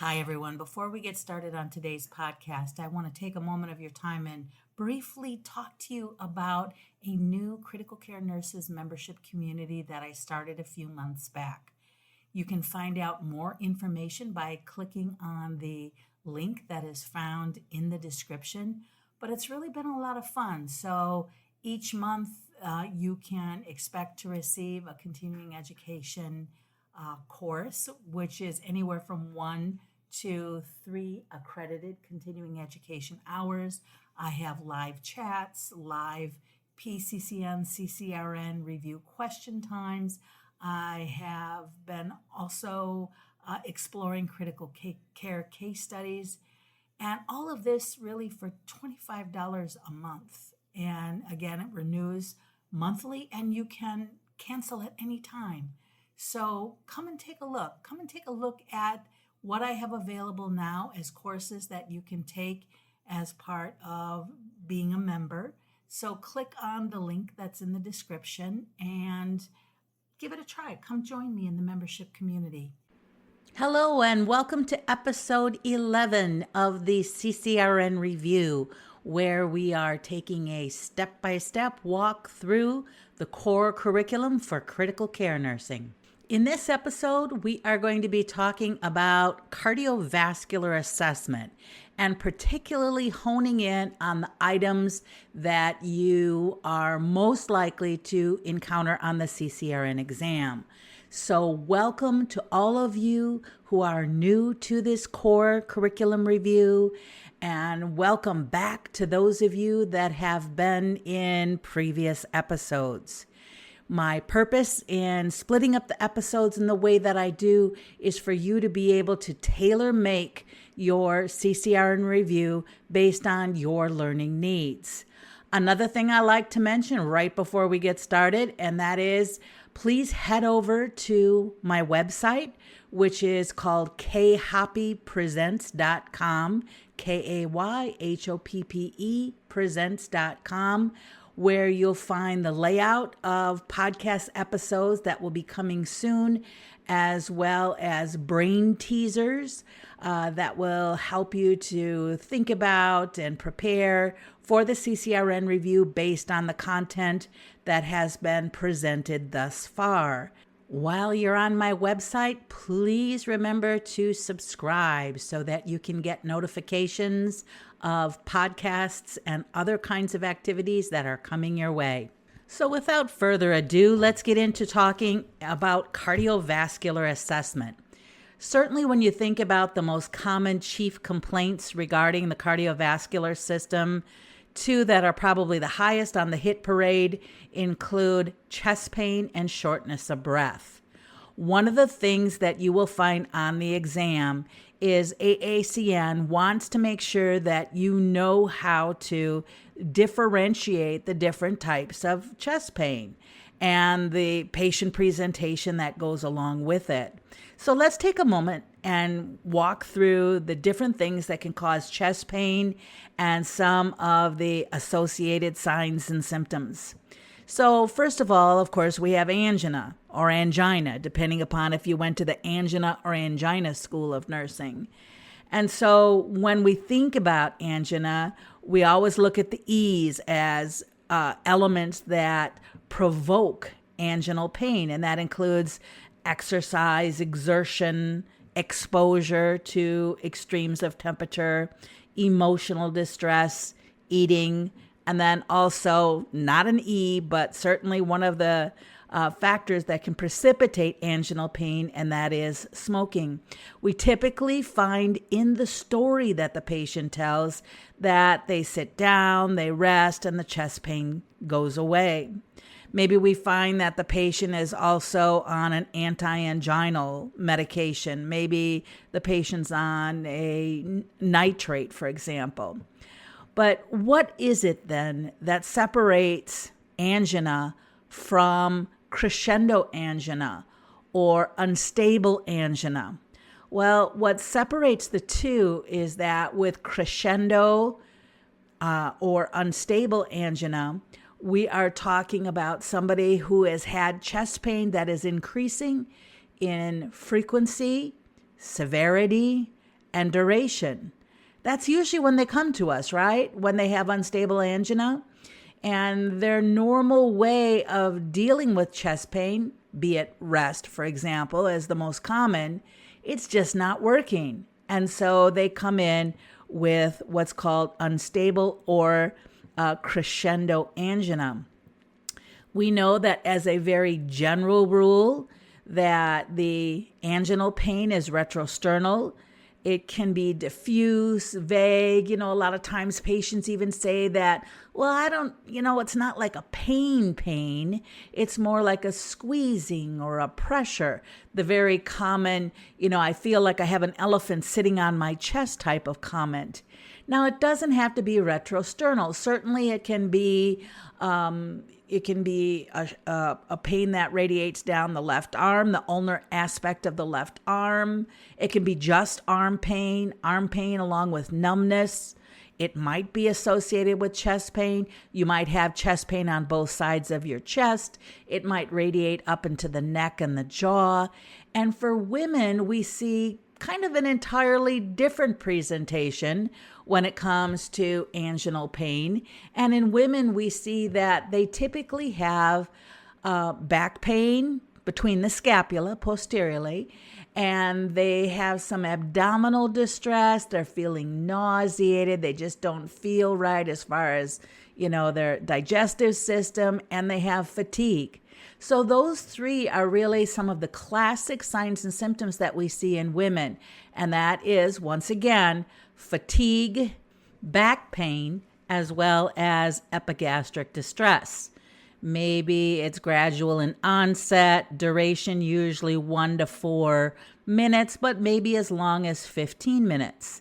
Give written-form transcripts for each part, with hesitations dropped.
Hi, everyone. Before we get started on today's podcast, I want to take a moment of your time and briefly talk to you about a new critical care nurses membership community that I started a few months back. You can find out more information by clicking on the link that is found in the description, but it's really been a lot of fun. So each month, you can expect to receive a continuing education course, which is anywhere from 1 to 3 accredited continuing education hours. I have live chats, live PCCN, CCRN review question times. I have been also exploring critical care case studies, and all of this really for $25 a month. And again, it renews monthly, and you can cancel at any time. So come and take a look. Come and take a look at what I have available now as courses that you can take as part of being a member. So click on the link that's in the description and give it a try. Come join me in the membership community. Hello and welcome to episode 11 of the CCRN review, where we are taking a step-by-step walk through the core curriculum for critical care nursing. In this episode, we are going to be talking about cardiovascular assessment and particularly honing in on the items that you are most likely to encounter on the CCRN exam. So welcome to all of you who are new to this core curriculum review, and welcome back to those of you that have been in previous episodes. My purpose in splitting up the episodes in the way that I do is for you to be able to tailor make your CCRN review based on your learning needs. Another thing I like to mention right before we get started, and that is please head over to my website, which is called kayhoppe.presents.com, KAYHOPPE presents.com, where you'll find the layout of podcast episodes that will be coming soon, as well as brain teasers that will help you to think about and prepare for the CCRN review based on the content that has been presented thus far. While you're on my website, please remember to subscribe so that you can get notifications of podcasts and other kinds of activities that are coming your way. So without further ado, let's get into talking about cardiovascular assessment. Certainly when you think about the most common chief complaints regarding the cardiovascular system, two that are probably the highest on the hit parade include chest pain and shortness of breath. One of the things that you will find on the exam is AACN wants to make sure that you know how to differentiate the different types of chest pain and the patient presentation that goes along with it. So let's take a moment and walk through the different things that can cause chest pain and some of the associated signs and symptoms. So first of all, of course, we have angina or angina, depending upon if you went to the angina or angina school of nursing. And so when we think about angina, we always look at the E's as elements that provoke anginal pain, and that includes exercise, exertion, exposure to extremes of temperature, emotional distress, eating, and then also not an E, but certainly one of the factors that can precipitate anginal pain, and that is smoking. We typically find in the story that the patient tells that they sit down, they rest, and the chest pain goes away. Maybe we find that the patient is also on an anti-anginal medication. Maybe the patient's on a nitrate, for example. But what is it then that separates angina from crescendo angina or unstable angina? Well, what separates the two is that with crescendo or unstable angina, we are talking about somebody who has had chest pain that is increasing in frequency, severity, and duration. That's usually when they come to us, right? When they have unstable angina. And their normal way of dealing with chest pain, be it rest, for example, is the most common, it's just not working. And so they come in with what's called unstable or crescendo angina. We know that as a very general rule that the anginal pain is retrosternal. It can be diffuse, vague. A lot of times patients even say that, well, it's not like a pain. It's more like a squeezing or a pressure. The very common, I feel like I have an elephant sitting on my chest type of comment. Now, it doesn't have to be retrosternal. Certainly it can be a pain that radiates down the left arm, the ulnar aspect of the left arm. It can be just arm pain along with numbness. It might be associated with chest pain. You might have chest pain on both sides of your chest. It might radiate up into the neck and the jaw. And for women, we see kind of an entirely different presentation when it comes to anginal pain. And in women, we see that they typically have back pain between the scapula posteriorly, and they have some abdominal distress. They're feeling nauseated. They just don't feel right as far as, their digestive system, and they have fatigue. So those three are really some of the classic signs and symptoms that we see in women. And that is, once again, fatigue, back pain, as well as epigastric distress. Maybe it's gradual in onset, duration usually 1 to 4 minutes, but maybe as long as 15 minutes.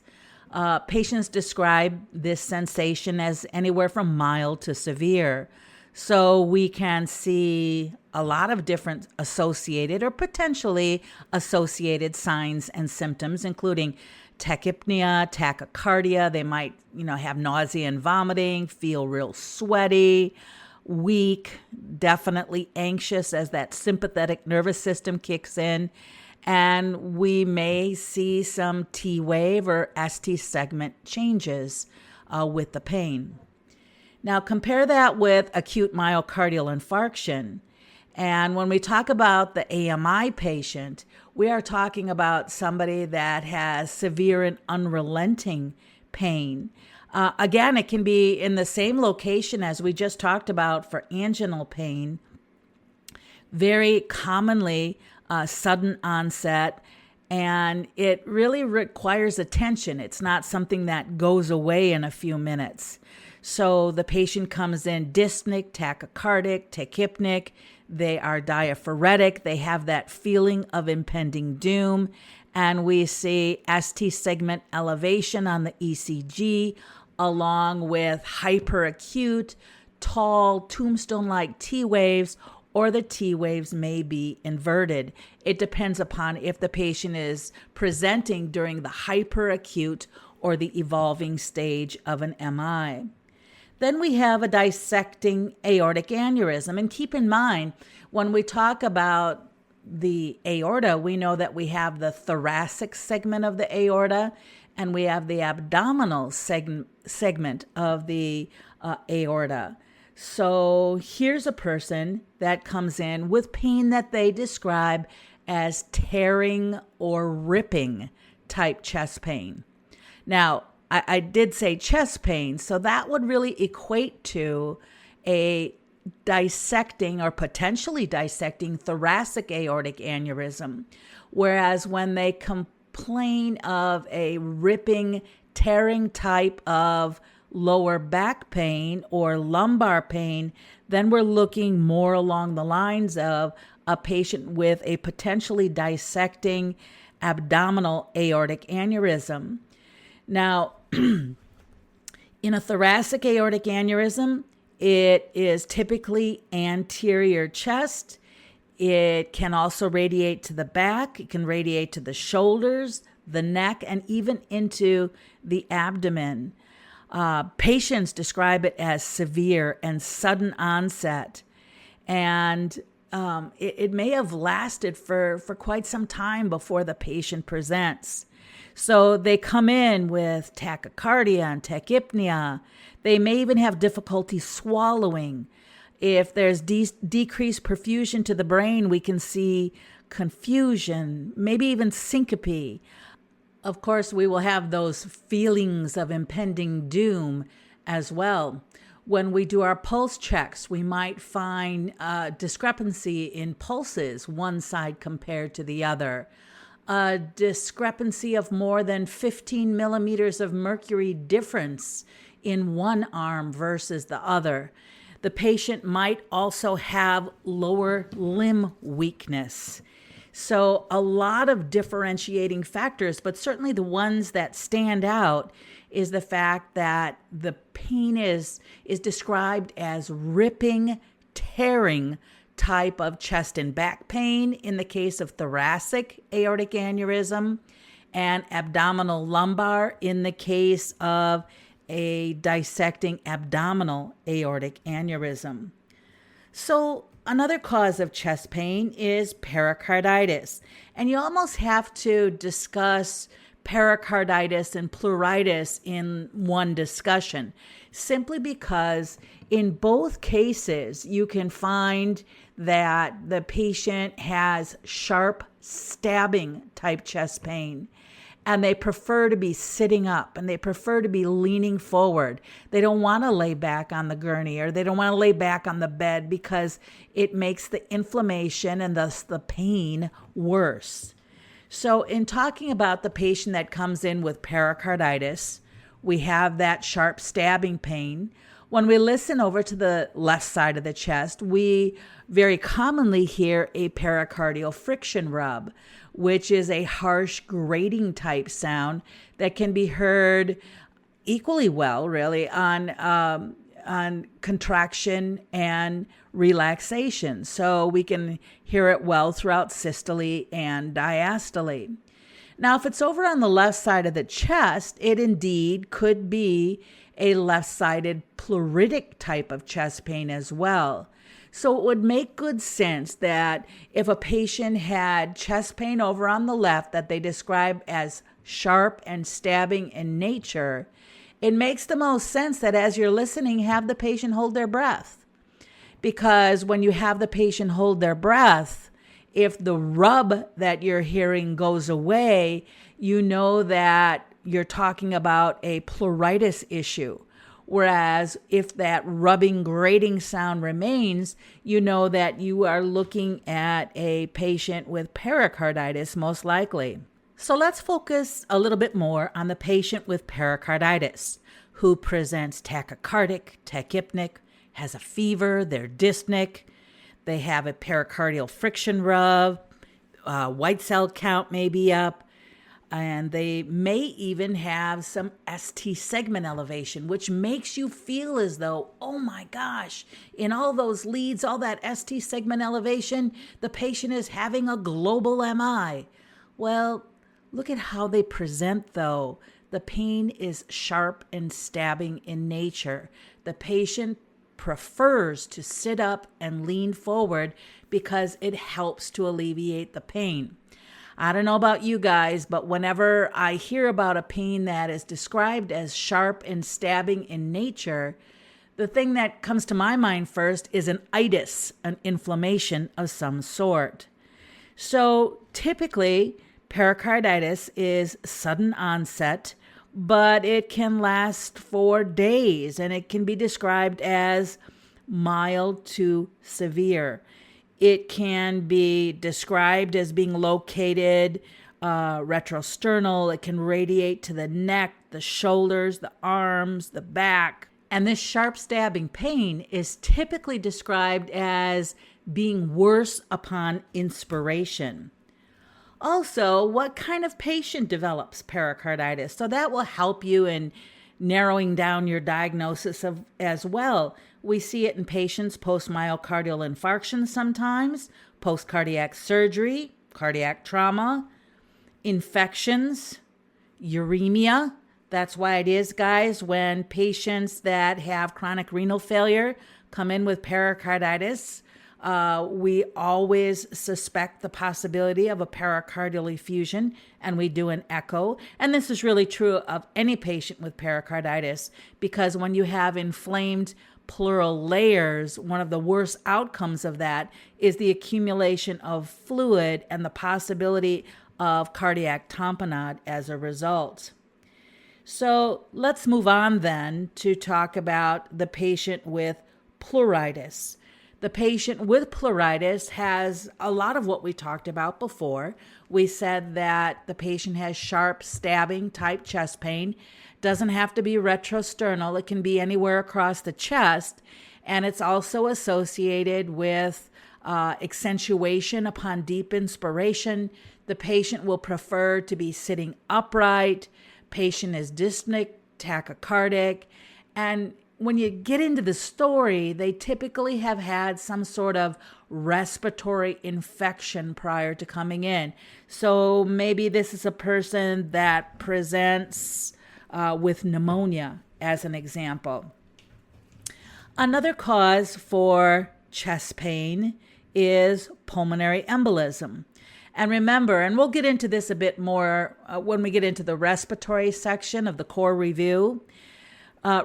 Patients describe this sensation as anywhere from mild to severe. So we can see a lot of different associated or potentially associated signs and symptoms, including tachypnea, tachycardia. They might, have nausea and vomiting, feel real sweaty, weak, definitely anxious as that sympathetic nervous system kicks in. And we may see some T wave or ST segment changes with the pain. Now compare that with acute myocardial infarction. And when we talk about the AMI patient, we are talking about somebody that has severe and unrelenting pain. Again, it can be in the same location as we just talked about for anginal pain. Very commonly sudden onset, and it really requires attention. It's not something that goes away in a few minutes. So the patient comes in dyspneic, tachycardic, tachypnic. They are diaphoretic. They have that feeling of impending doom. And we see ST segment elevation on the ECG, along with hyperacute, tall, tombstone-like T waves, or the T waves may be inverted. It depends upon if the patient is presenting during the hyperacute or the evolving stage of an MI. Then we have a dissecting aortic aneurysm. And keep in mind, when we talk about the aorta, we know that we have the thoracic segment of the aorta and we have the abdominal segment of the aorta. So here's a person that comes in with pain that they describe as tearing or ripping type chest pain. Now, I did say chest pain, so that would really equate to a dissecting or potentially dissecting thoracic aortic aneurysm. Whereas when they complain of a ripping, tearing type of lower back pain or lumbar pain, then we're looking more along the lines of a patient with a potentially dissecting abdominal aortic aneurysm. Now, in a thoracic aortic aneurysm, it is typically anterior chest. It can also radiate to the back. It can radiate to the shoulders, the neck, and even into the abdomen. Patients describe it as severe and sudden onset. And it may have lasted for quite some time before the patient presents. So they come in with tachycardia and tachypnea. They may even have difficulty swallowing. If there's decreased perfusion to the brain, we can see confusion, maybe even syncope. Of course, we will have those feelings of impending doom as well. When we do our pulse checks, we might find a discrepancy in pulses, one side compared to the other. A discrepancy of more than 15 millimeters of mercury difference in one arm versus the other. The patient might also have lower limb weakness. So a lot of differentiating factors, but certainly the ones that stand out is the fact that the pain is described as ripping, tearing type of chest and back pain in the case of thoracic aortic aneurysm, and abdominal lumbar in the case of a dissecting abdominal aortic aneurysm. So another cause of chest pain is pericarditis. And you almost have to discuss pericarditis and pleuritis in one discussion, simply because in both cases you can find that the patient has sharp stabbing type chest pain. And they prefer to be sitting up and they prefer to be leaning forward. They don't want to lay back on the gurney or they don't want to lay back on the bed because it makes the inflammation and thus the pain worse. So in talking about the patient that comes in with pericarditis, we have that sharp stabbing pain. When we listen over to the left side of the chest, we very commonly hear a pericardial friction rub, which is a harsh grating type sound that can be heard equally well, really, on contraction and relaxation. So we can hear it well throughout systole and diastole. Now, if it's over on the left side of the chest, it indeed could be a left-sided pleuritic type of chest pain as well. So it would make good sense that if a patient had chest pain over on the left that they describe as sharp and stabbing in nature, it makes the most sense that as you're listening, have the patient hold their breath. Because when you have the patient hold their breath, if the rub that you're hearing goes away, you know that you're talking about a pleuritis issue. Whereas if that rubbing, grating sound remains, you know that you are looking at a patient with pericarditis, most likely. So let's focus a little bit more on the patient with pericarditis who presents tachycardic, tachypnic, has a fever, they're dyspneic, they have a pericardial friction rub, white cell count may be up, and they may even have some ST segment elevation, which makes you feel as though, oh my gosh, in all those leads, all that ST segment elevation, the patient is having a global MI. Well, look at how they present though. The pain is sharp and stabbing in nature. The patient prefers to sit up and lean forward because it helps to alleviate the pain. I don't know about you guys, but whenever I hear about a pain that is described as sharp and stabbing in nature, the thing that comes to my mind first is an itis, an inflammation of some sort. So typically, pericarditis is sudden onset, but it can last for days, and it can be described as mild to severe. It can be described as being located retrosternal. It can radiate to the neck, the shoulders, the arms, the back. And this sharp stabbing pain is typically described as being worse upon inspiration. Also, what kind of patient develops pericarditis? So that will help you in narrowing down your diagnosis as well. We see it in patients post-myocardial infarction sometimes, post-cardiac surgery, cardiac trauma, infections, uremia. That's why it is, guys, when patients that have chronic renal failure come in with pericarditis, We always suspect the possibility of a pericardial effusion, and we do an echo. And this is really true of any patient with pericarditis, because when you have inflamed pleural layers, one of the worst outcomes of that is the accumulation of fluid and the possibility of cardiac tamponade as a result. So let's move on then to talk about the patient with pleuritis. The patient with pleuritis has a lot of what we talked about before. We said that the patient has sharp stabbing type chest pain. Doesn't have to be retrosternal. It can be anywhere across the chest. And it's also associated with accentuation upon deep inspiration. The patient will prefer to be sitting upright. Patient is dyspneic, tachycardic. And when you get into the story, they typically have had some sort of respiratory infection prior to coming in. So maybe this is a person that presents with pneumonia, as an example. Another cause for chest pain is pulmonary embolism. And remember, and we'll get into this a bit more when we get into the respiratory section of the core review.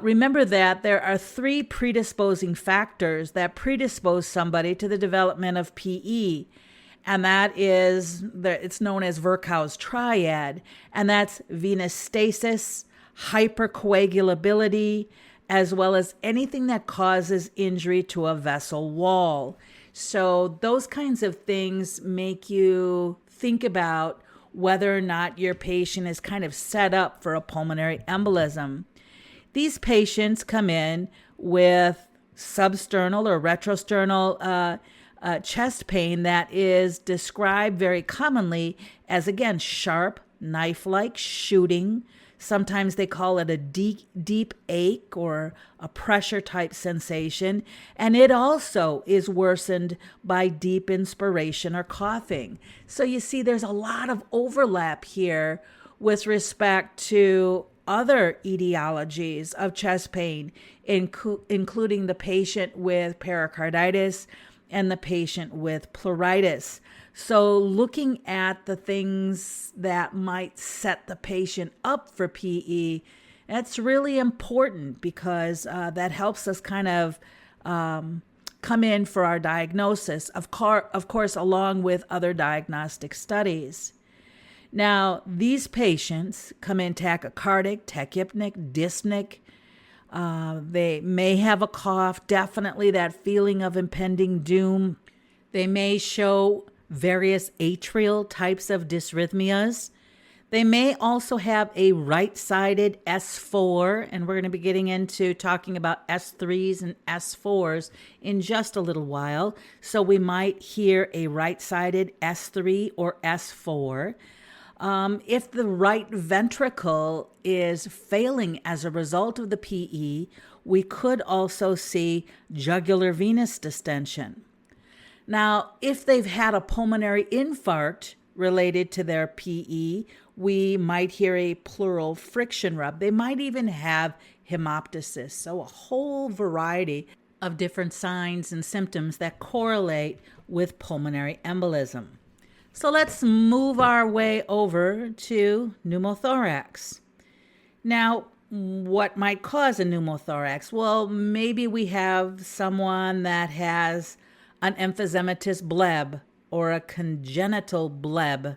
Remember that there are 3 predisposing factors that predispose somebody to the development of PE. And that is, it's known as Virchow's triad. And that's venous stasis, hypercoagulability, as well as anything that causes injury to a vessel wall. So those kinds of things make you think about whether or not your patient is kind of set up for a pulmonary embolism. These patients come in with substernal or retrosternal chest pain that is described very commonly as, again, sharp, knife-like shooting. Sometimes they call it a deep ache or a pressure type sensation. And it also is worsened by deep inspiration or coughing. So you see, there's a lot of overlap here with respect to other etiologies of chest pain, including the patient with pericarditis and the patient with pleuritis. So looking at the things that might set the patient up for PE, that's really important because that helps us kind of come in for our diagnosis, of course, along with other diagnostic studies. Now, these patients come in tachycardic, tachypneic, dyspneic. They may have a cough, definitely that feeling of impending doom. They may show various atrial types of dysrhythmias. They may also have a right-sided S4, and we're going to be getting into talking about S3s and S4s in just a little while. So we might hear a right-sided S3 or S4. If the right ventricle is failing as a result of the PE, we could also see jugular venous distension. Now, if they've had a pulmonary infarct related to their PE, we might hear a pleural friction rub. They might even have hemoptysis. So a whole variety of different signs and symptoms that correlate with pulmonary embolism. So let's move our way over to pneumothorax. Now, what might cause a pneumothorax? Well, maybe we have someone that has an emphysematous bleb or a congenital bleb.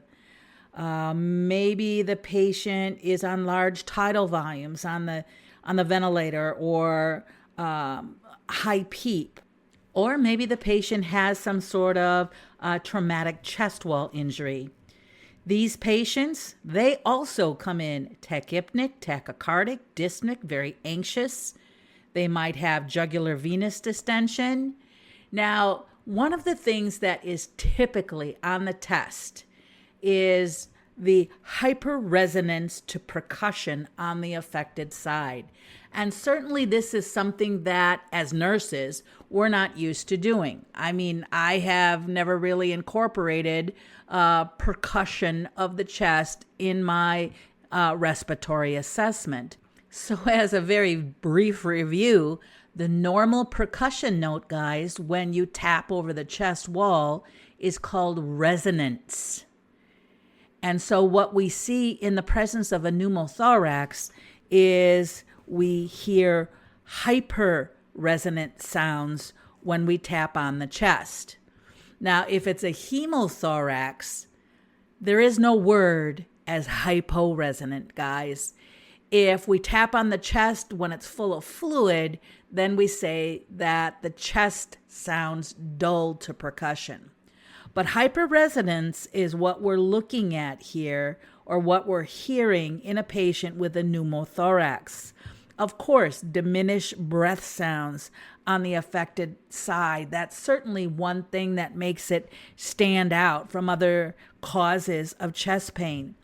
Maybe the patient is on large tidal volumes on the ventilator or high PEEP. Or maybe the patient has some sort of traumatic chest wall injury. These patients, they also come in tachypneic, tachycardic, dyspneic, very anxious. They might have jugular venous distension. Now, one of the things that is typically on the test is the hyperresonance to percussion on the affected side. And certainly this is something that, as nurses, we're not used to doing. I mean, I have never really incorporated percussion of the chest in my respiratory assessment. So as a very brief review, The normal percussion note, guys, when you tap over the chest wall is called resonance. And so what we see in the presence of a pneumothorax is we hear hyper resonant sounds when we tap on the chest. Now, if it's a hemothorax, there is no word as hyporesonant, guys. If we tap on the chest when it's full of fluid, then we say that the chest sounds dull to percussion. But hyperresonance is what we're looking at here, or what we're hearing in a patient with a pneumothorax. Of course, diminished breath sounds on the affected side. That's certainly one thing that makes it stand out from other causes of chest pain.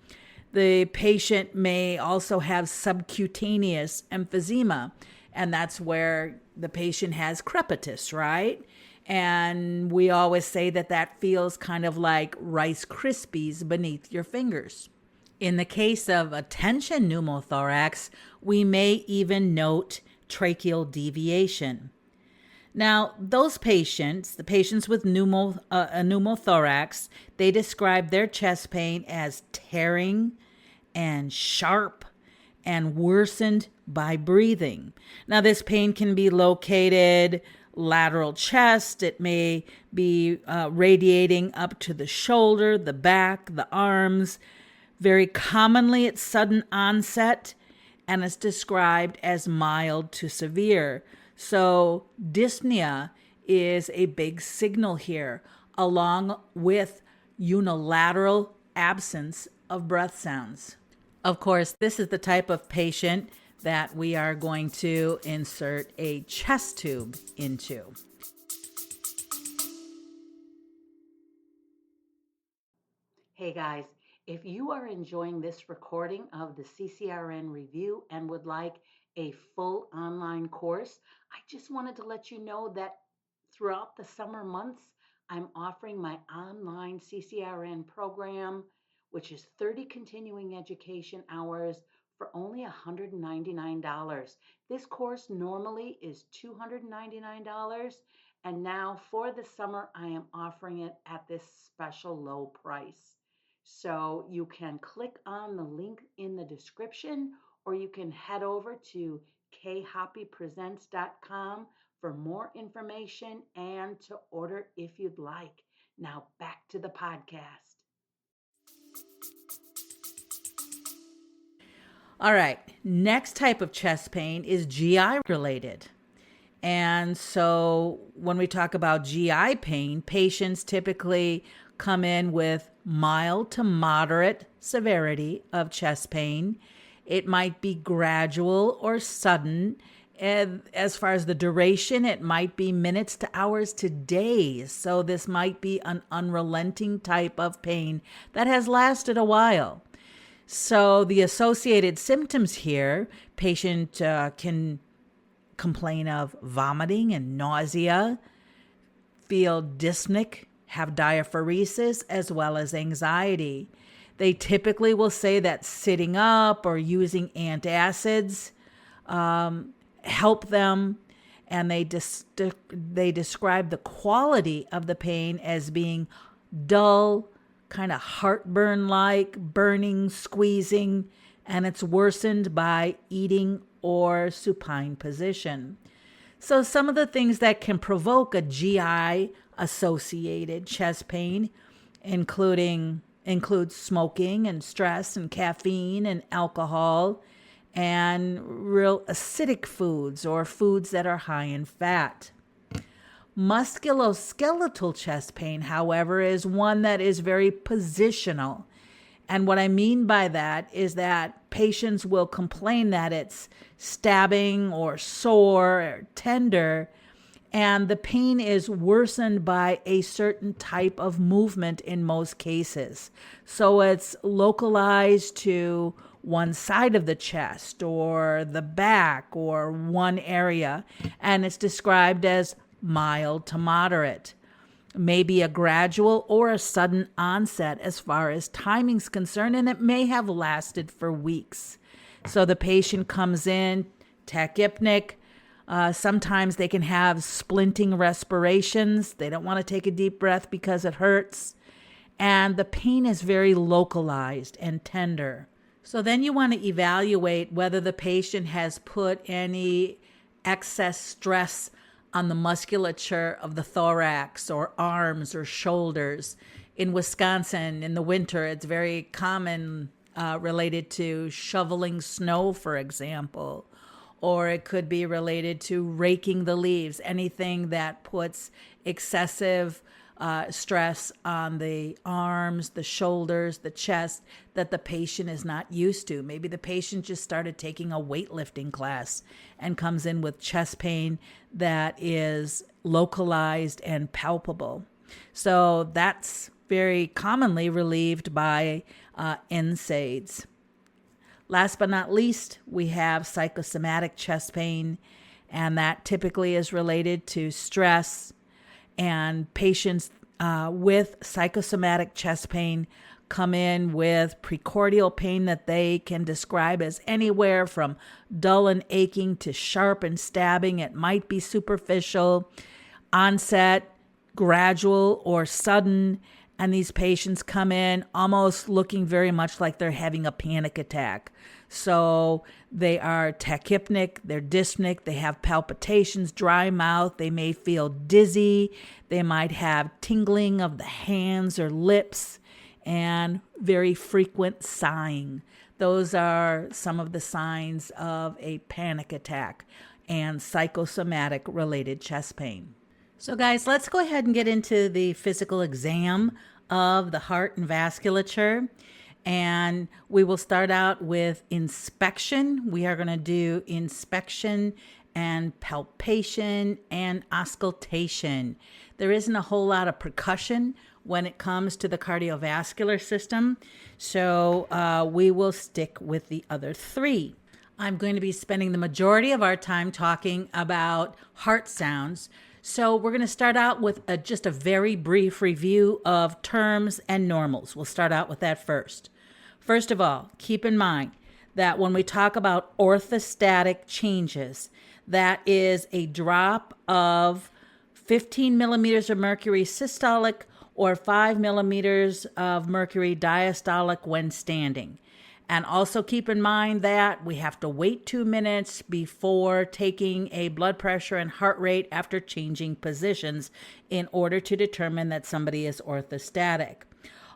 The patient may also have subcutaneous emphysema, and that's where the patient has crepitus, right? And we always say that that feels kind of like Rice Krispies beneath your fingers. In the case of a tension pneumothorax, we may even note tracheal deviation. Now, those patients, the patients with a pneumothorax, they describe their chest pain as tearing and sharp and worsened by breathing. Now, this pain can be located lateral chest. It may be radiating up to the shoulder, the back, the arms. Very commonly, it's sudden onset, and it's described as mild to severe. So dyspnea is a big signal here, along with unilateral absence of breath sounds. Of course, this is the type of patient that we are going to insert a chest tube into. Hey guys, if you are enjoying this recording of the CCRN review and would like a full online course, I just wanted to let you know that throughout the summer months, I'm offering my online CCRN program, which is 30 continuing education hours for only $199. This course normally is $299, and now for the summer, I am offering it at this special low price. So you can click on the link in the description, or you can head over to khoppypresents.com for more information and to order if you'd like. Now back to the podcast. All right, next type of chest pain is GI related. And so when we talk about GI pain, patients typically come in with mild to moderate severity of chest pain. It might be gradual or sudden. As far as the duration, it might be minutes to hours to days. So this might be an unrelenting type of pain that has lasted a while. So the associated symptoms here, patient can complain of vomiting and nausea, feel dyspneic, have diaphoresis, as well as anxiety. They typically will say that sitting up or using antacids help them, and they describe the quality of the pain as being dull, kind of heartburn-like, burning, squeezing, and it's worsened by eating or supine position. So some of the things that can provoke a GI-associated chest pain includes smoking and stress and caffeine and alcohol and real acidic foods or foods that are high in fat. Musculoskeletal chest pain, however, is one that is very positional. And what I mean by that is that patients will complain that it's stabbing or sore or tender, and the pain is worsened by a certain type of movement in most cases. So it's localized to one side of the chest or the back or one area, and it's described as mild to moderate. Maybe a gradual or a sudden onset as far as timing's concerned, and it may have lasted for weeks. So the patient comes in tachypnic, Sometimes they can have splinting respirations. They don't want to take a deep breath because it hurts. And the pain is very localized and tender. So then you want to evaluate whether the patient has put any excess stress on the musculature of the thorax or arms or shoulders. In Wisconsin, in the winter, it's very common related to shoveling snow, for example. Or it could be related to raking the leaves, anything that puts excessive stress on the arms, the shoulders, the chest that the patient is not used to. Maybe the patient just started taking a weightlifting class and comes in with chest pain that is localized and palpable. So that's very commonly relieved by NSAIDs. Last but not least, we have psychosomatic chest pain, and that typically is related to stress. And patients with psychosomatic chest pain come in with precordial pain that they can describe as anywhere from dull and aching to sharp and stabbing. It might be superficial, onset, gradual, or sudden. And these patients come in almost looking very much like they're having a panic attack. So they are tachypnic, they're dyspneic, they have palpitations, dry mouth, they may feel dizzy, they might have tingling of the hands or lips, and very frequent sighing. Those are some of the signs of a panic attack and psychosomatic related chest pain. So guys, let's go ahead and get into the physical exam of the heart and vasculature. And we will start out with inspection. We are going to do inspection and palpation and auscultation. There isn't a whole lot of percussion when it comes to the cardiovascular system, so we will stick with the other three. I'm going to be spending the majority of our time talking about heart sounds. So we're going to start out with just a very brief review of terms and normals. We'll start out with that first. First of all, keep in mind that when we talk about orthostatic changes, that is a drop of 15 millimeters of mercury systolic or 5 millimeters of mercury diastolic when standing. And also keep in mind that we have to wait 2 minutes before taking a blood pressure and heart rate after changing positions in order to determine that somebody is orthostatic.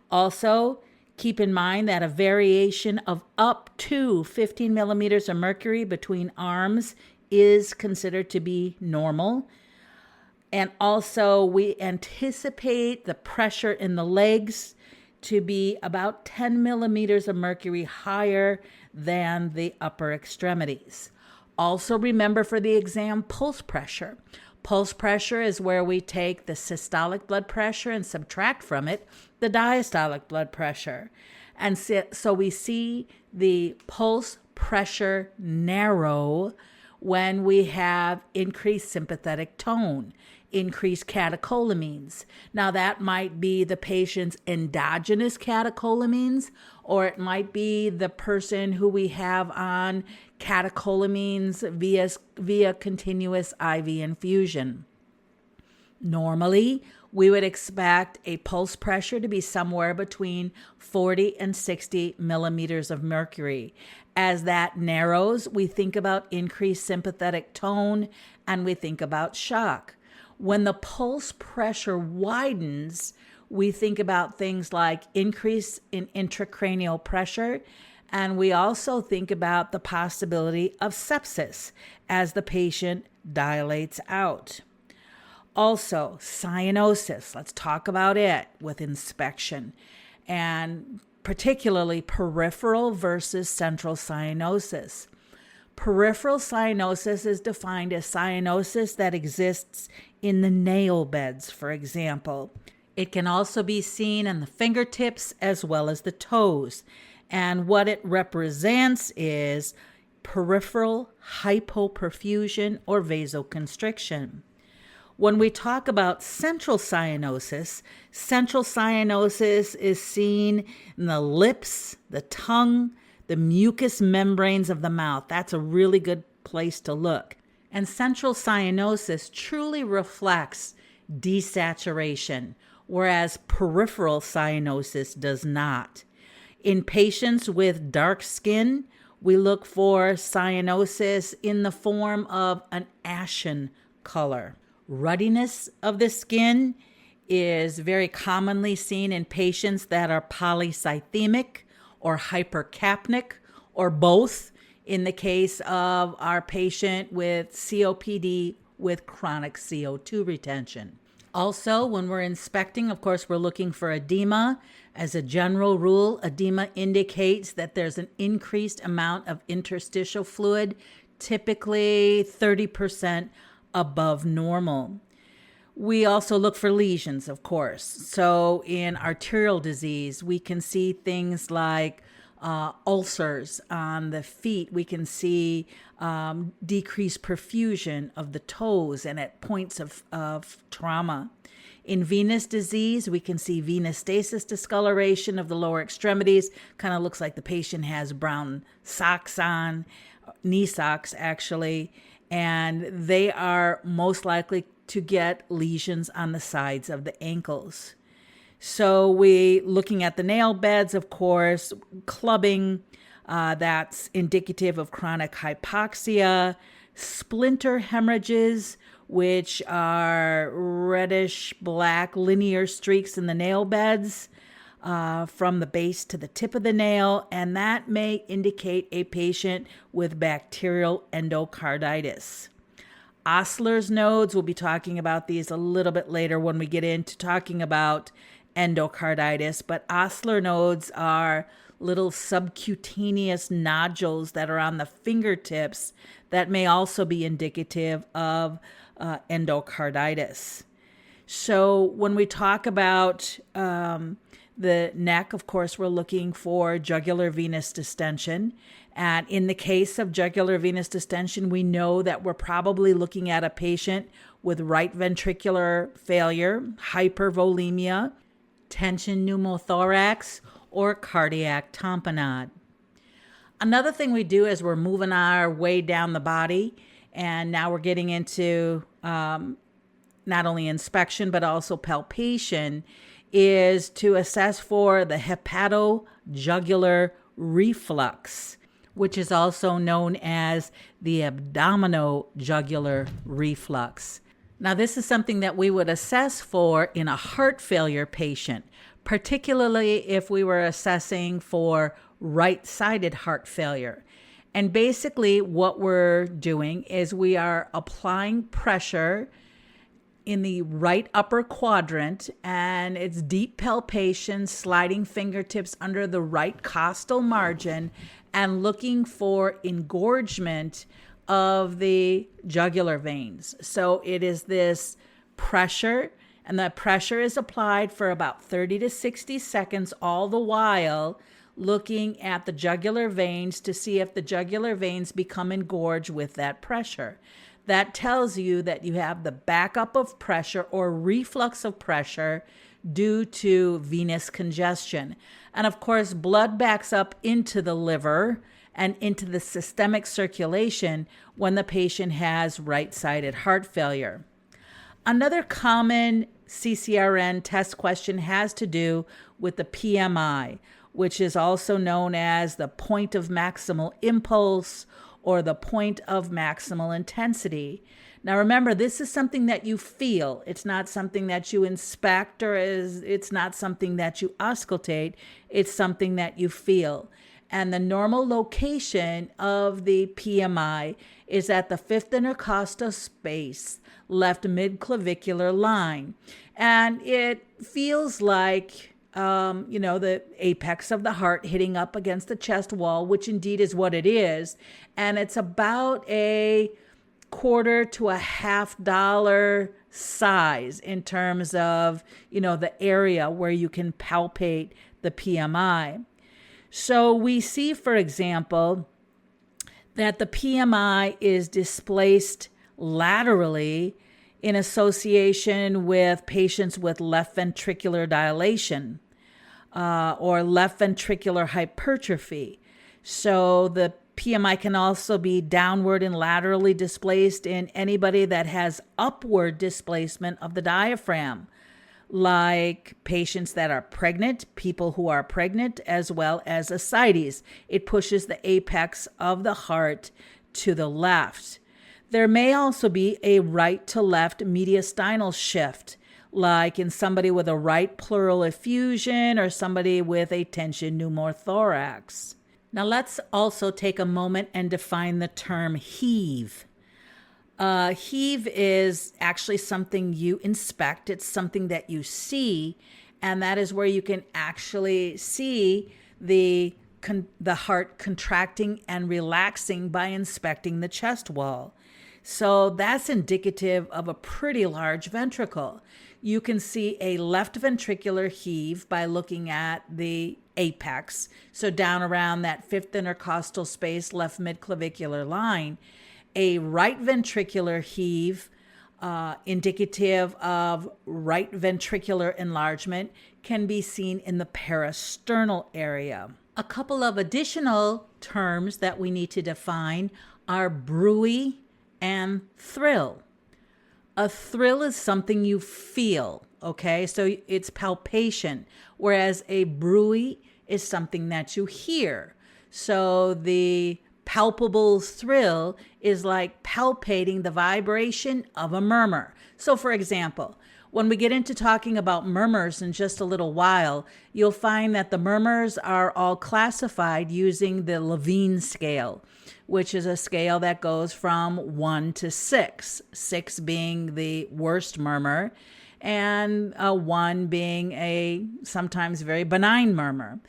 Also, keep in mind that a variation of up to 15 millimeters of mercury between arms is considered to be normal. And also, we anticipate the pressure in the legs to be about 10 millimeters of mercury higher than the upper extremities. Also remember for the exam, pulse pressure. Pulse pressure is where we take the systolic blood pressure and subtract from it the diastolic blood pressure. And so we see the pulse pressure narrow when we have increased sympathetic tone, increased catecholamines. Now that might be the patient's endogenous catecholamines, or it might be the person who we have on catecholamines via continuous IV infusion. Normally, we would expect a pulse pressure to be somewhere between 40 and 60 millimeters of mercury. As that narrows, we think about increased sympathetic tone and we think about shock. When the pulse pressure widens, we think about things like increase in intracranial pressure, and we also think about the possibility of sepsis as the patient dilates out. Also, cyanosis, let's talk about it with inspection, and particularly peripheral versus central cyanosis. Peripheral cyanosis is defined as cyanosis that exists in the nail beds, for example. It can also be seen in the fingertips as well as the toes. And what it represents is peripheral hypoperfusion or vasoconstriction. When we talk about central cyanosis is seen in the lips, the tongue, the mucous membranes of the mouth. That's a really good place to look. And central cyanosis truly reflects desaturation, whereas peripheral cyanosis does not. In patients with dark skin, we look for cyanosis in the form of an ashen color. Ruddiness of the skin is very commonly seen in patients that are polycythemic or hypercapnic, or both in the case of our patient with COPD with chronic CO2 retention. Also, when we're inspecting, of course, we're looking for edema. As a general rule, edema indicates that there's an increased amount of interstitial fluid, typically 30% above normal. We also look for lesions, of course. So in arterial disease, we can see things like ulcers on the feet. We can see decreased perfusion of the toes and at points of trauma. In venous disease, we can see venous stasis discoloration of the lower extremities. Kind of looks like the patient has brown socks on, knee socks actually, and they are most likely to get lesions on the sides of the ankles. So we looking at the nail beds, of course, clubbing, that's indicative of chronic hypoxia, splinter hemorrhages, which are reddish black linear streaks in the nail beds from the base to the tip of the nail, and that may indicate a patient with bacterial endocarditis. Osler's nodes, we'll be talking about these a little bit later when we get into talking about endocarditis, but Osler nodes are little subcutaneous nodules that are on the fingertips that may also be indicative of endocarditis. So when we talk about the neck, of course, we're looking for jugular venous distension. And in the case of jugular venous distension, we know that we're probably looking at a patient with right ventricular failure, hypervolemia, tension pneumothorax, or cardiac tamponade. Another thing we do as we're moving our way down the body, and now we're getting into not only inspection but also palpation, is to assess for the hepatojugular reflux, which is also known as the abdominojugular reflux. Now, this is something that we would assess for in a heart failure patient, particularly if we were assessing for right-sided heart failure. And basically what we're doing is we are applying pressure in the right upper quadrant, and it's deep palpation, sliding fingertips under the right costal margin, and looking for engorgement of the jugular veins. So it is this pressure, and that pressure is applied for about 30 to 60 seconds, all the while looking at the jugular veins to see if the jugular veins become engorged with that pressure. That tells you that you have the backup of pressure or reflux of pressure due to venous congestion. And of course, blood backs up into the liver and into the systemic circulation when the patient has right-sided heart failure. Another common CCRN test question has to do with the PMI, which is also known as the point of maximal impulse or the point of maximal intensity. Now remember, this is something that you feel. It's not something that you inspect, or it's not something that you auscultate. It's something that you feel. And the normal location of the PMI is at the fifth intercostal space, left midclavicular line. And it feels like, the apex of the heart hitting up against the chest wall, which indeed is what it is. And it's about a quarter to a $50 size in terms of, the area where you can palpate the PMI. So we see, for example, that the PMI is displaced laterally in association with patients with left ventricular dilation or left ventricular hypertrophy. So the PMI can also be downward and laterally displaced in anybody that has upward displacement of the diaphragm, like patients that are pregnant, people who are pregnant, as well as ascites. It pushes the apex of the heart to the left. There may also be a right to left mediastinal shift, like in somebody with a right pleural effusion or somebody with a tension pneumothorax. Now let's also take a moment and define the term heave. Heave is actually something you inspect. It's something that you see, and that is where you can actually see the heart contracting and relaxing by inspecting the chest wall. So that's indicative of a pretty large ventricle. You can see a left ventricular heave by looking at the apex, so down around that fifth intercostal space, left midclavicular line. A right ventricular heave, indicative of right ventricular enlargement, can be seen in the parasternal area. A couple of additional terms that we need to define are bruit and thrill. A thrill is something you feel, okay? So it's palpation, whereas a bruit is something that you hear. So the palpable thrill is like palpating the vibration of a murmur. So for example, when we get into talking about murmurs in just a little while, you'll find that the murmurs are all classified using the Levine scale, which is a scale that goes from 1 to 6, 6 being the worst murmur, and 1 being a sometimes very benign murmur.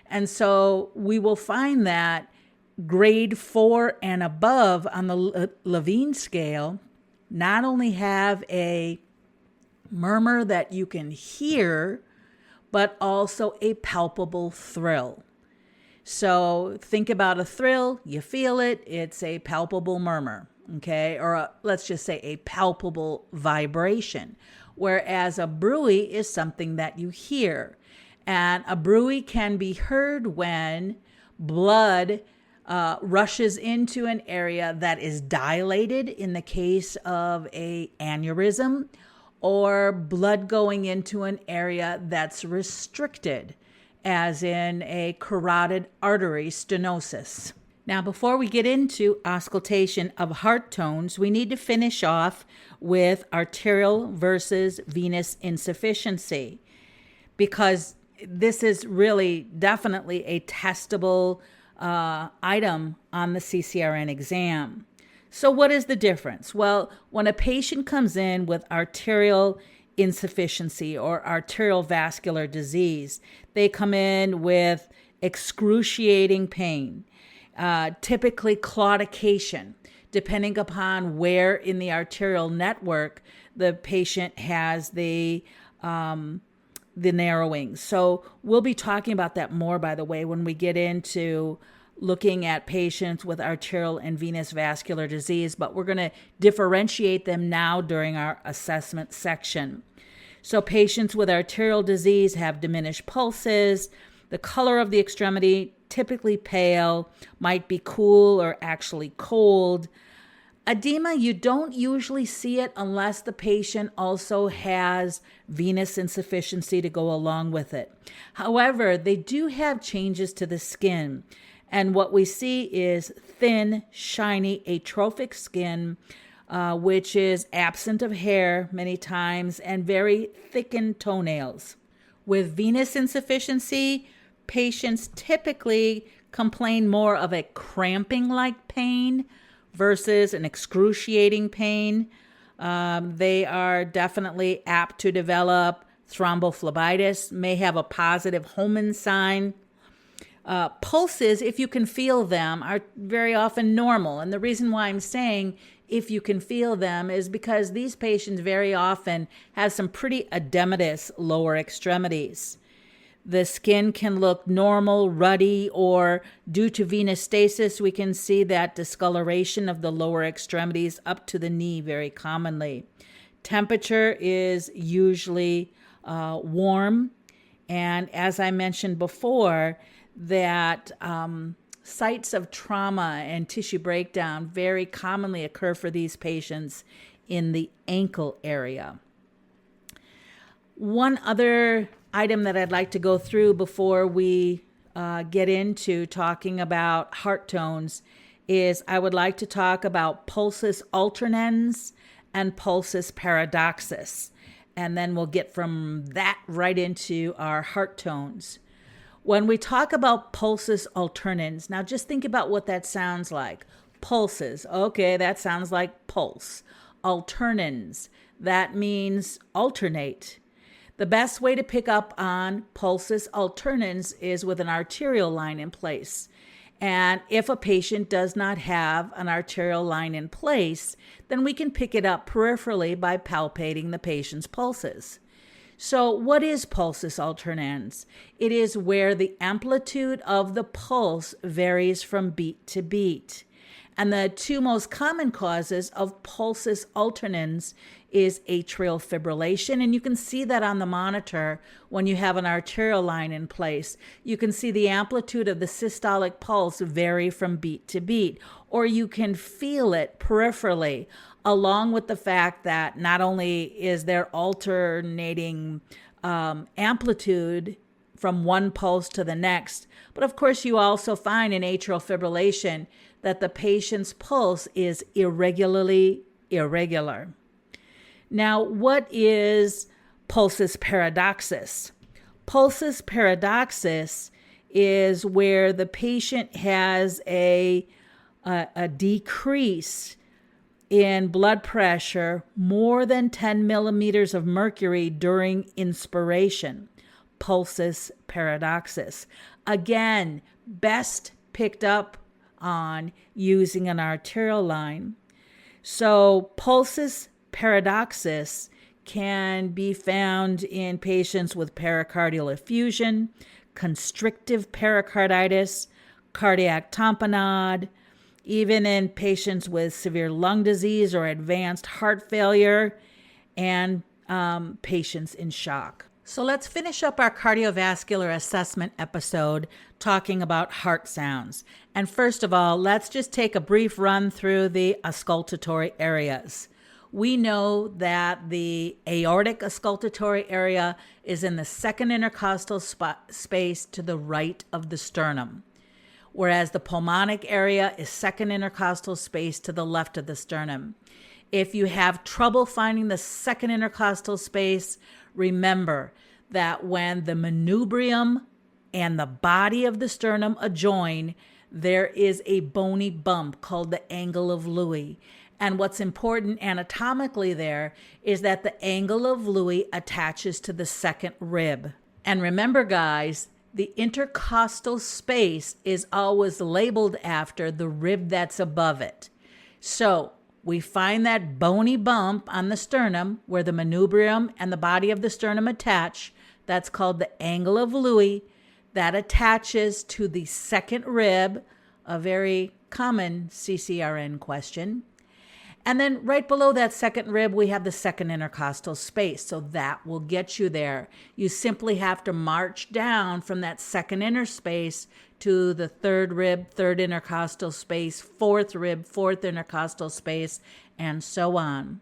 And so we will find that grade 4 and above on the Levine scale not only have a murmur that you can hear, but also a palpable thrill. So think about a thrill, you feel it, it's a palpable murmur, okay? Or let's just say a palpable vibration. Whereas a bruit is something that you hear. And a bruit can be heard when blood rushes into an area that is dilated in the case of an aneurysm, or blood going into an area that's restricted, as in a carotid artery stenosis. Now, before we get into auscultation of heart tones, we need to finish off with arterial versus venous insufficiency, because this is really definitely a testable item on the CCRN exam. So what is the difference? Well, when a patient comes in with arterial insufficiency or arterial vascular disease, they come in with excruciating pain, typically claudication, depending upon where in the arterial network the patient has the narrowing. So we'll be talking about that more, by the way, when we get into looking at patients with arterial and venous vascular disease, but we're going to differentiate them now during our assessment section. So patients with arterial disease have diminished pulses. The color of the extremity, typically pale, might be cool or actually cold. Edema, you don't usually see it unless the patient also has venous insufficiency to go along with it. However, they do have changes to the skin. And what we see is thin, shiny, atrophic skin, which is absent of hair many times, and very thickened toenails. With venous insufficiency, patients typically complain more of a cramping-like pain versus an excruciating pain. They are definitely apt to develop thrombophlebitis, may have a positive Homan sign. Pulses, if you can feel them, are very often normal. And the reason why I'm saying if you can feel them is because these patients very often have some pretty edematous lower extremities. The skin can look normal, ruddy, or due to venous stasis, we can see that discoloration of the lower extremities up to the knee very commonly. Temperature is usually warm. And as I mentioned before, that sites of trauma and tissue breakdown very commonly occur for these patients in the ankle area. One other item that I'd like to go through before we get into talking about heart tones is I would like to talk about pulsus alternans and pulsus paradoxus. And then we'll get from that right into our heart tones. When we talk about pulsus alternans, now just think about what that sounds like. Pulses, okay, that sounds like pulse. Alternans, that means alternate. The best way to pick up on pulsus alternans is with an arterial line in place. And if a patient does not have an arterial line in place, then we can pick it up peripherally by palpating the patient's pulses. So what is pulsus alternans? It is where the amplitude of the pulse varies from beat to beat. And the two most common causes of pulsus alternans is atrial fibrillation. And you can see that on the monitor when you have an arterial line in place. You can see the amplitude of the systolic pulse vary from beat to beat, or you can feel it peripherally, along with the fact that not only is there alternating amplitude from one pulse to the next, but of course you also find in atrial fibrillation that the patient's pulse is irregularly irregular. Now, what is pulsus paradoxus? Pulsus paradoxus is where the patient has a decrease in blood pressure more than 10 millimeters of mercury during inspiration. Pulsus paradoxus. Again, best picked up on using an arterial line. So pulsus paradoxus can be found in patients with pericardial effusion, constrictive pericarditis, cardiac tamponade, even in patients with severe lung disease or advanced heart failure, and patients in shock. So let's finish up our cardiovascular assessment episode talking about heart sounds. And first of all, let's just take a brief run through the auscultatory areas. We know that the aortic auscultatory area is in the second intercostal space to the right of the sternum, whereas the pulmonic area is second intercostal space to the left of the sternum. If you have trouble finding the second intercostal space, remember that when the manubrium and the body of the sternum adjoin, there is a bony bump called the angle of Louis. And what's important anatomically there is that the angle of Louis attaches to the second rib. And remember, guys, the intercostal space is always labeled after the rib that's above it. So we find that bony bump on the sternum where the manubrium and the body of the sternum attach. That's called the angle of Louis. That attaches to the second rib, a very common CCRN question. And then right below that second rib, we have the second intercostal space. So that will get you there. You simply have to march down from that second interspace to the third rib, third intercostal space, fourth rib, fourth intercostal space, and so on.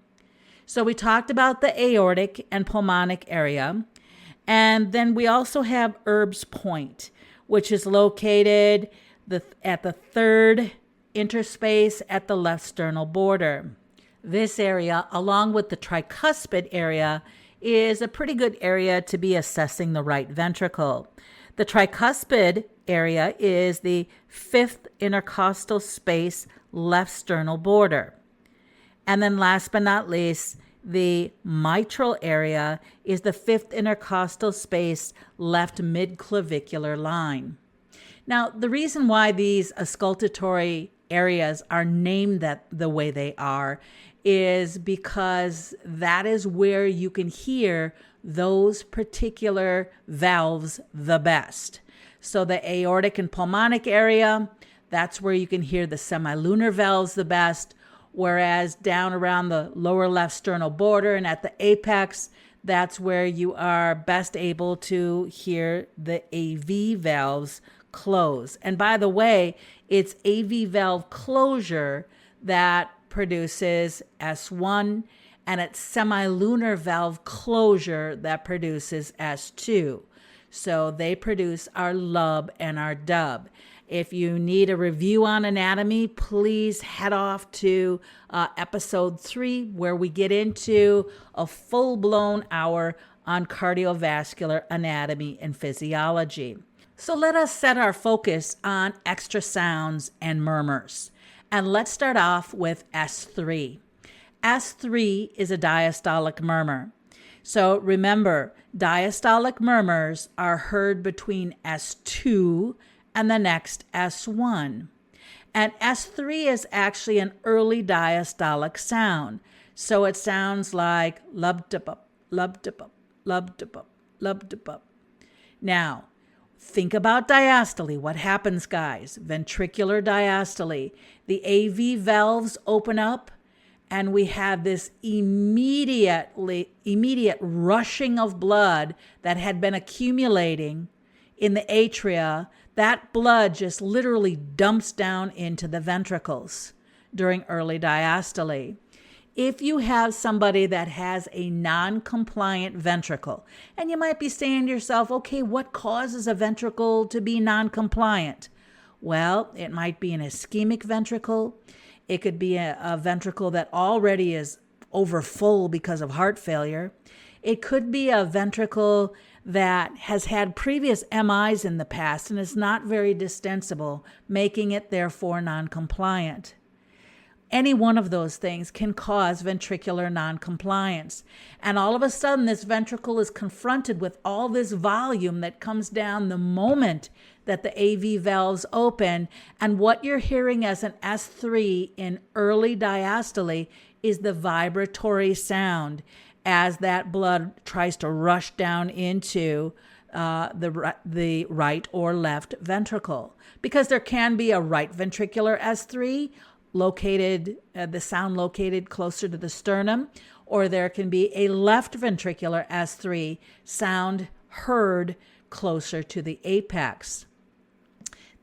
So we talked about the aortic and pulmonic area. And then we also have Erb's Point, which is located at the third interspace at the left sternal border. This area, along with the tricuspid area, is a pretty good area to be assessing the right ventricle. The tricuspid area is the fifth intercostal space left sternal border. And then last but not least, the mitral area is the fifth intercostal space left midclavicular line. Now, the reason why these auscultatory areas are named the way they are is because that is where you can hear those particular valves the best. So the aortic and pulmonic area, that's where you can hear the semilunar valves the best, whereas down around the lower left sternal border and at the apex, that's where you are best able to hear the AV valves close. And by the way, it's AV valve closure that produces S1, and it's semilunar valve closure that produces S2. So they produce our lub and our dub. If you need a review on anatomy, please head off to episode 3, where we get into a full-blown hour on cardiovascular anatomy and physiology. So let us set our focus on extra sounds and murmurs. And let's start off with S3. S3 is a diastolic murmur. So remember, diastolic murmurs are heard between S2 and the next S1. And S3 is actually an early diastolic sound. So it sounds like lub-dub-up, lub-dub-up, lub-dub-up, lub-dub-up. Now, think about diastole. What happens, guys? Ventricular diastole. The AV valves open up, and we have this immediate rushing of blood that had been accumulating in the atria. That blood just literally dumps down into the ventricles during early diastole. If you have somebody that has a non-compliant ventricle, and you might be saying to yourself, okay, what causes a ventricle to be non-compliant? Well, it might be an ischemic ventricle. It could be a ventricle that already is overfull because of heart failure. It could be a ventricle that has had previous MIs in the past and is not very distensible, making it therefore non-compliant. Any one of those things can cause ventricular noncompliance. And all of a sudden, this ventricle is confronted with all this volume that comes down the moment that the AV valves open. And what you're hearing as an S3 in early diastole is the vibratory sound as that blood tries to rush down into the right or left ventricle. Because there can be a right ventricular S3, the sound located closer to the sternum, or there can be a left ventricular S3, sound heard closer to the apex.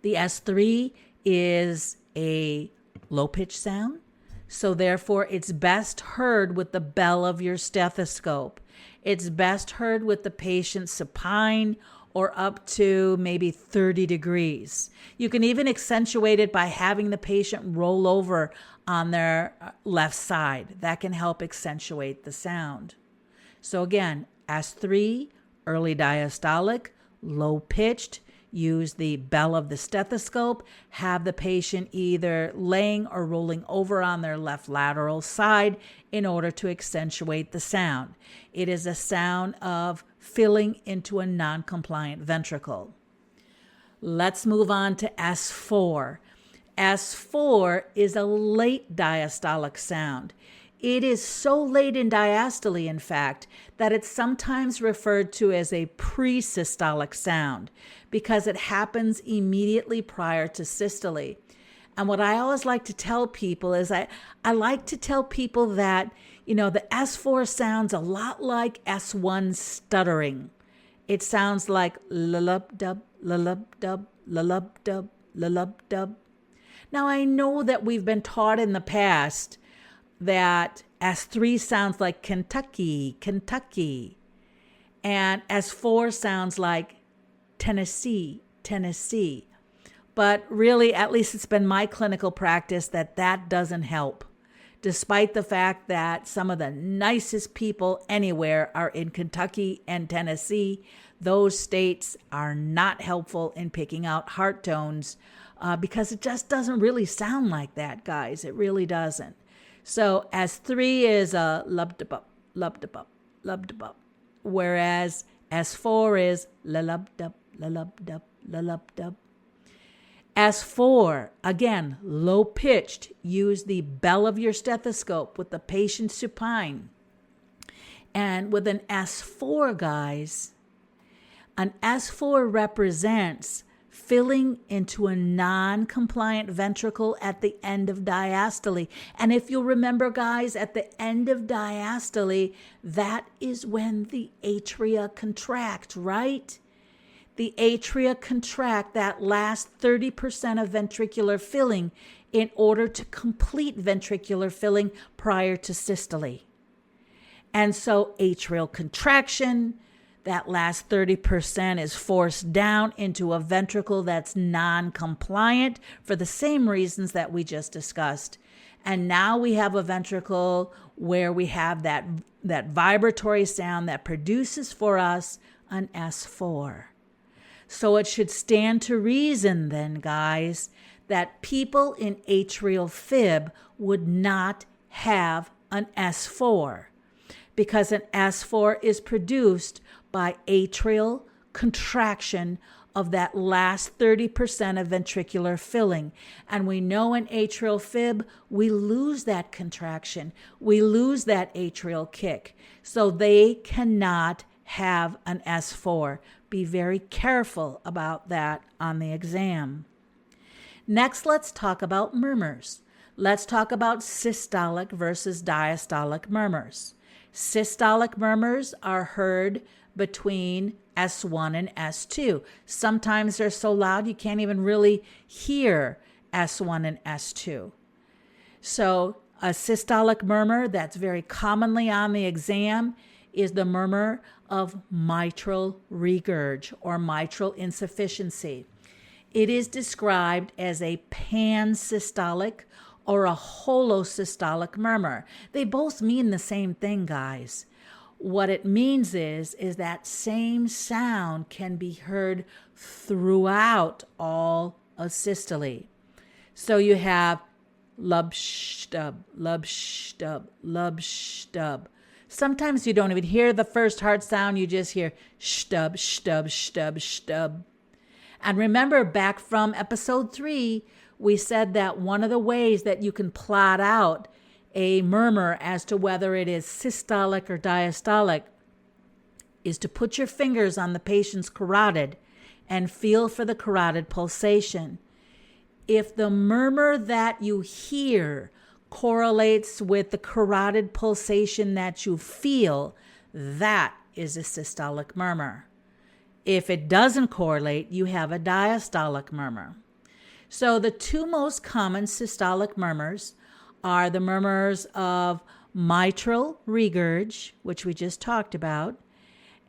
The S3 is a low-pitched sound, so therefore it's best heard with the bell of your stethoscope. It's best heard with the patient supine or up to maybe 30 degrees. You can even accentuate it by having the patient roll over on their left side. That can help accentuate the sound. So again, S3, early diastolic, low pitched, use the bell of the stethoscope, have the patient either laying or rolling over on their left lateral side in order to accentuate the sound. It is a sound of filling into a non-compliant ventricle. Let's move on to S4. S4 is a late diastolic sound. It is so late in diastole, in fact, that it's sometimes referred to as a pre-systolic sound because it happens immediately prior to systole. And what I always like to tell people is I like to tell people that, the S4 sounds a lot like S1 stuttering. It sounds like lulub-dub, lulub-dub, lulub-dub, lulub-dub. Now, I know that we've been taught in the past that S3 sounds like Kentucky, Kentucky, and S4 sounds like Tennessee, Tennessee. But really, at least it's been my clinical practice that doesn't help, despite the fact that some of the nicest people anywhere are in Kentucky and Tennessee. Those states are not helpful in picking out heart tones because it just doesn't really sound like that, guys. It really doesn't. So S3 is a lub-dub-up, lub-dub-up, lub-dub-up, whereas S4 is la-lub-dub, la-lub-dub, la-lub-dub. S4, again, low-pitched. Use the bell of your stethoscope with the patient supine. And with an S4, guys, an S4 represents filling into a non-compliant ventricle at the end of diastole. And if you'll remember, guys, at the end of diastole, that is when the atria contract, right? the atria contract that last 30% of ventricular filling in order to complete ventricular filling prior to systole. And so atrial contraction, that last 30% is forced down into a ventricle that's non-compliant for the same reasons that we just discussed. And now we have a ventricle where we have that vibratory sound that produces for us an S4. So it should stand to reason then, guys, that people in atrial fib would not have an S4 because an S4 is produced by atrial contraction of that last 30% of ventricular filling. And we know in atrial fib, we lose that contraction. We lose that atrial kick. So they cannot have an S4. Be very careful about that on the exam. Next, let's talk about murmurs. Let's talk about systolic versus diastolic murmurs. Systolic murmurs are heard between S1 and S2. Sometimes they're so loud you can't even really hear S1 and S2. So a systolic murmur that's very commonly on the exam is the murmur of mitral regurg or mitral insufficiency. It is described as a pansystolic or a holosystolic murmur. They both mean the same thing, guys. What it means is that same sound can be heard throughout all of systole. So you have lub stub, lub stub, lub stub. Sometimes you don't even hear the first heart sound, you just hear stub, stub, stub, stub. And remember, back from episode 3, we said that one of the ways that you can plot out a murmur as to whether it is systolic or diastolic is to put your fingers on the patient's carotid and feel for the carotid pulsation. If the murmur that you hear correlates with the carotid pulsation that you feel, that is a systolic murmur. If it doesn't correlate, you have a diastolic murmur. So the two most common systolic murmurs are the murmurs of mitral regurg, which we just talked about,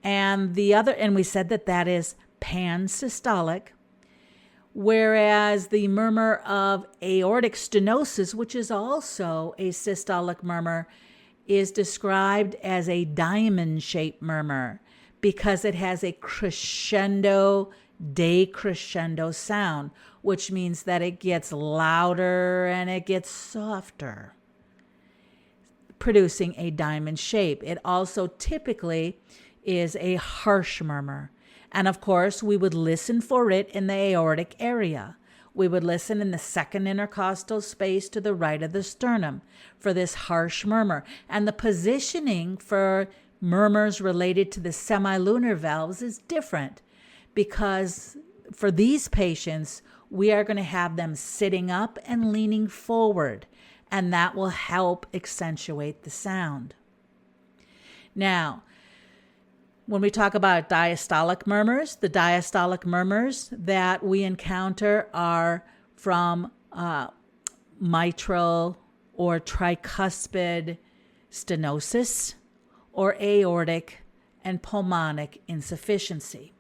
and we said that is pansystolic, whereas the murmur of aortic stenosis, which is also a systolic murmur, is described as a diamond-shaped murmur because it has a crescendo, decrescendo sound, which means that it gets louder and it gets softer, producing a diamond shape. It also typically is a harsh murmur. And of course, we would listen for it in the aortic area. We would listen in the second intercostal space to the right of the sternum for this harsh murmur. And the positioning for murmurs related to the semilunar valves is different because for these patients, we are going to have them sitting up and leaning forward, and that will help accentuate the sound. Now, when we talk about diastolic murmurs, the diastolic murmurs that we encounter are from mitral or tricuspid stenosis or aortic and pulmonic insufficiency.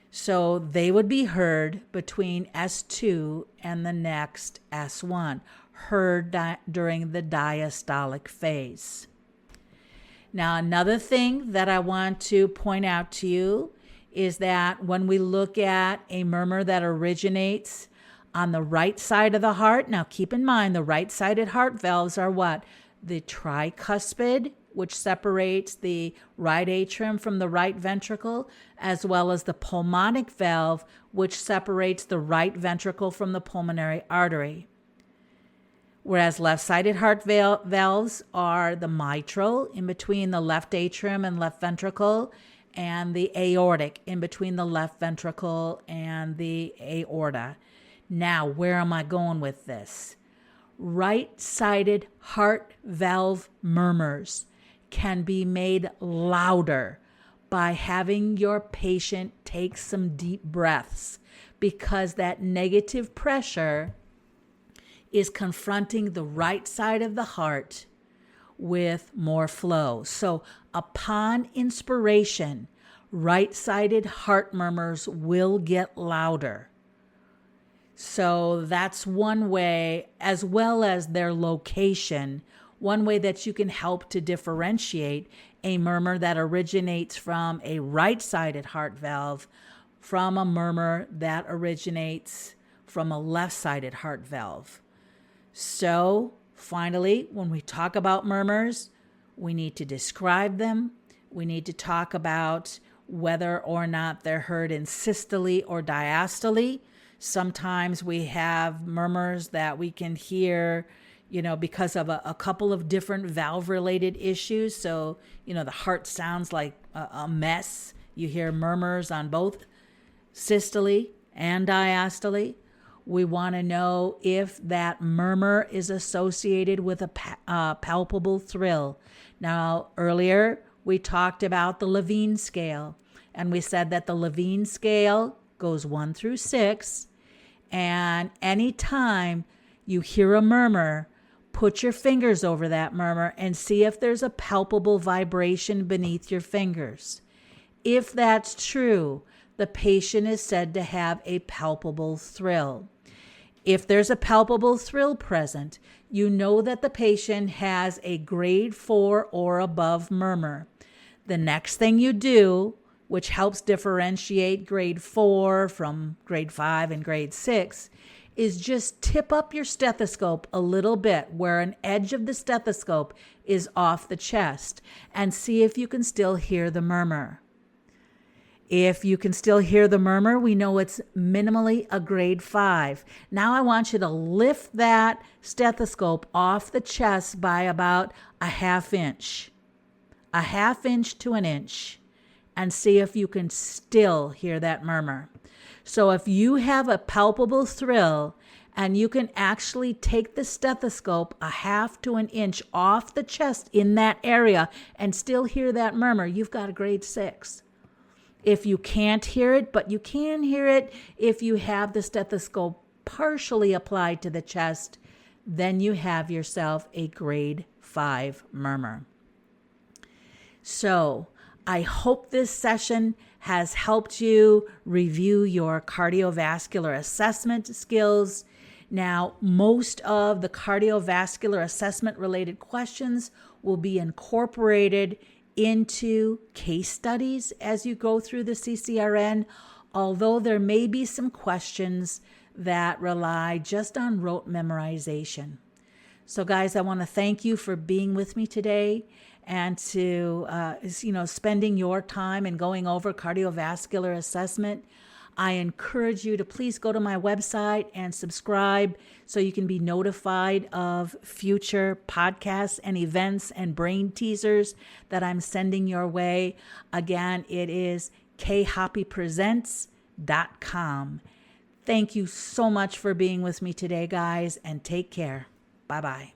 So they would be heard between S2 and the next S1, heard during the diastolic phase. Now, another thing that I want to point out to you is that when we look at a murmur that originates on the right side of the heart, now keep in mind the right-sided heart valves are what? The tricuspid, which separates the right atrium from the right ventricle, as well as the pulmonic valve, which separates the right ventricle from the pulmonary artery. Whereas left-sided heart valves are the mitral, in between the left atrium and left ventricle, and the aortic, in between the left ventricle and the aorta. Now, where am I going with this? Right-sided heart valve murmurs can be made louder by having your patient take some deep breaths, because that negative pressure is confronting the right side of the heart with more flow. So upon inspiration, right-sided heart murmurs will get louder. So that's one way, as well as their location, one way that you can help to differentiate a murmur that originates from a right-sided heart valve from a murmur that originates from a left-sided heart valve. So finally, when we talk about murmurs, we need to describe them. We need to talk about whether or not they're heard in systole or diastole. Sometimes we have murmurs that we can hear, because of a couple of different valve-related issues. So, the heart sounds like a mess. You hear murmurs on both systole and diastole. We want to know if that murmur is associated with a palpable thrill. Now, earlier we talked about the Levine scale, and we said that the Levine scale goes 1 through 6, and anytime you hear a murmur, put your fingers over that murmur and see if there's a palpable vibration beneath your fingers. If that's true, the patient is said to have a palpable thrill. If there's a palpable thrill present, you know that the patient has a grade 4 or above murmur. The next thing you do, which helps differentiate grade 4 from grade 5 and grade 6, is just tip up your stethoscope a little bit where an edge of the stethoscope is off the chest and see if you can still hear the murmur. If you can still hear the murmur, we know it's minimally a grade 5. Now I want you to lift that stethoscope off the chest by about a half inch to an inch, and see if you can still hear that murmur. So if you have a palpable thrill and you can actually take the stethoscope a half to an inch off the chest in that area and still hear that murmur, you've got a grade 6. If you can't hear it, but you can hear it if you have the stethoscope partially applied to the chest, then you have yourself a grade 5 murmur. So I hope this session has helped you review your cardiovascular assessment skills. Now, most of the cardiovascular assessment related questions will be incorporated into case studies as you go through the CCRN, although there may be some questions that rely just on rote memorization. So guys, I want to thank you for being with me today and to, spending your time and going over cardiovascular assessment. I encourage you to please go to my website and subscribe so you can be notified of future podcasts and events and brain teasers that I'm sending your way. Again, it is khoppypresents.com. Thank you so much for being with me today, guys, and take care. Bye-bye.